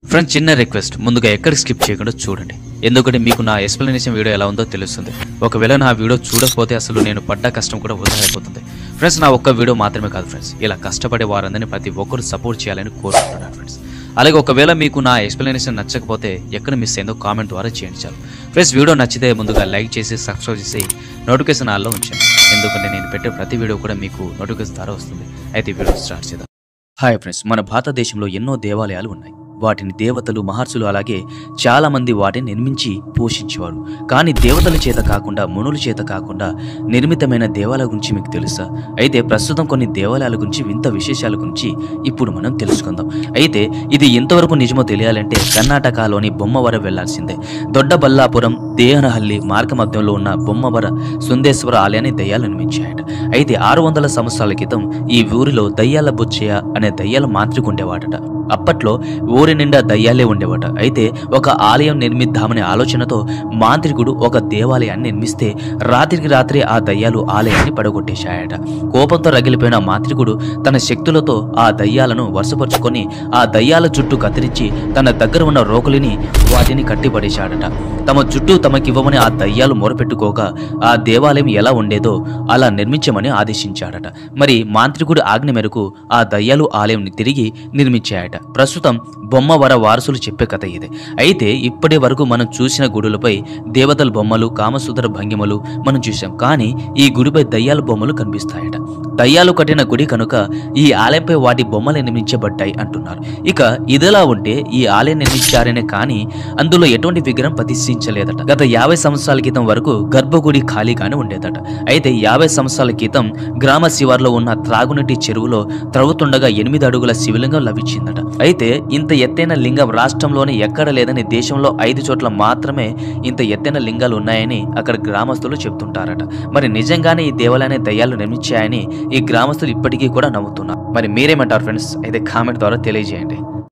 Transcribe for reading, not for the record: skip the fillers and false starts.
friends చిన్న request ముందుగా ఎక్కడ స్కిప్ చేయకుండా చూడండి ఎందుకంటే మీకు నా ఎక్స్‌ప్లనేషన్ వీడియో ఎలా ఉందో తెలుస్తుంది ఒకవేళ నా వీడియో చూడకపోతే అసలు నేను పడ్డ కష్టం కూడా వృధా అయిపోతుంది ఫ్రెండ్స్ నా ఒక్క వీడియో మాత్రమే కాదు ఫ్రెండ్స్ ఇలా కష్టపడే వారందరినీ ప్రతి ఒక్కరు సపోర్ట్ చేయాలని కోరుకుంటున్నాను ఫ్రెండ్స్ అలాగే ఒకవేళ మీకు నా ఎక్స్‌ప్లనేషన్ నచ్చకపోతే ఎక్కడ మిస్ అయిందో కామెంట్ ద్వారా చేయండి చాలు ఫ్రెండ్స్ వీడియో నచ్చితే ముందుగా లైక్ చేసి సబ్స్క్రైబ్ చేసి నోటిఫికేషన్ ఆన్లో ఉంచండి ఎందుకంటే నేను పెట్టే ప్రతి వీడియో కూడా మీకు నోటిఫికేషన్ ద్వారా వస్తుంది అయితే వీడియో స్టార్ట్ చేద్దాం హాయ్ ఫ్రెండ్స్ మన భారతదేశంలో ఎన్నో దేవాలయాలు ఉన్నాయి వాటిని దేవతలు మహర్షులు అలాగే చాలా మంది వాటిని నిర్మించి పోషించేవారు కానీ దేవతల చేత కాకుండా మునుల చేత కాకుండా నిర్మితమైన దేవాలయాల గురించి మీకు తెలుసా అయితే ప్రస్తుతం కొన్ని దేవాలయాల గురించి వింత విశేషాల గురించి ఇప్పుడు మనం తెలుసుకుందాం అయితే ఇది ఎంతవరకు నిజమో తెలియాలంటే కర్ణాటకలోని బొమ్మవర వెళ్లాల్సిందే దొడ్డబల్లాపురం దేహనహల్లి మార్గ మధ్యంలో ఉన్న బొమ్మవర సుందేశ్వర ఆలయాన్ని దయ్యాలు నిర్మించాయట అయితే 600 సంవత్సరాల క్రితం ఈ ఊరిలో దయ్యాల బుచ్చయ్య అనే దయ్యాల మాంత్రికు ఉండేవాడట అప్పట్లో ఊరి నిండా దయ్యాలే ఉండేవాట అయితే ఒక ఆలయం నిర్మిద్దామనే ఆలోచనతో మాంత్రికుడు ఒక దేవాలయాన్ని నిర్మిస్తే రాత్రికి రాత్రే ఆ దయ్యాలు ఆలయాన్ని పడగొట్టేశాయట కోపంతో రగిలిపోయిన మాంత్రికుడు తన శక్తులతో ఆ దయ్యాలను వరుసపరుచుకొని ఆ దయ్యాల చుట్టూ కత్తిరించి తన దగ్గర ఉన్న రోకులిని వాటిని కట్టిపడేశాడట తమ చుట్టూ తమకివ్వమని ఆ దయ్యాలు మొరపెట్టుకోగా ఆ దేవాలయం ఎలా ఉండేదో అలా నిర్మించమని ఆదేశించాడట మరి మాంత్రికుడి ఆజ్ఞ మేరకు ఆ దయ్యాలు ఆలయం తిరిగి నిర్మించాయట ప్రస్తుతం బొమ్మవర వారసులు చెప్పే కథ ఇదే అయితే ఇప్పటి వరకు మనం చూసిన గుడులపై దేవతల బొమ్మలు కామసూత్ర భంగిమలు మనం చూసాం కానీ ఈ గుడిపై దయ్యాల బొమ్మలు కనిపిస్తాయట దయ్యాలు కట్టిన గుడి కనుక ఈ ఆలయంపై వాటి బొమ్మలు నిర్మించబడ్డాయి అంటున్నారు ఇక ఇదిలా ఉంటే ఈ ఆలయం నిర్మించారనే కానీ అందులో ఎటువంటి విగ్రహం ప్రతిష్ఠించలేదట గత 50 సంవత్సరాల క్రితం వరకు గర్భగుడి ఖాళీగానే ఉండేదట అయితే 50 సంవత్సరాల క్రితం గ్రామ శివార్లో ఉన్న త్రాగునీటి చెరువులో త్రవ్వుతుండగా 8 అడుగుల శివలింగం లభించిందట అయితే ఇంత ఎత్తైన లింగం రాష్ట్రంలోనే ఎక్కడ లేదని దేశంలో 5 చోట్ల మాత్రమే ఇంత ఎత్తైన లింగాలు ఉన్నాయని అక్కడ గ్రామస్తులు చెప్తుంటారట మరి నిజంగానే ఈ దేవాలయాన్ని దయ్యాలు నిర్మించాయని ఈ గ్రామస్తులు ఇప్పటికీ కూడా నమ్ముతున్నారు మరి మీరేమంటారు ఫ్రెండ్స్ అయితే కామెంట్ ద్వారా తెలియజేయండి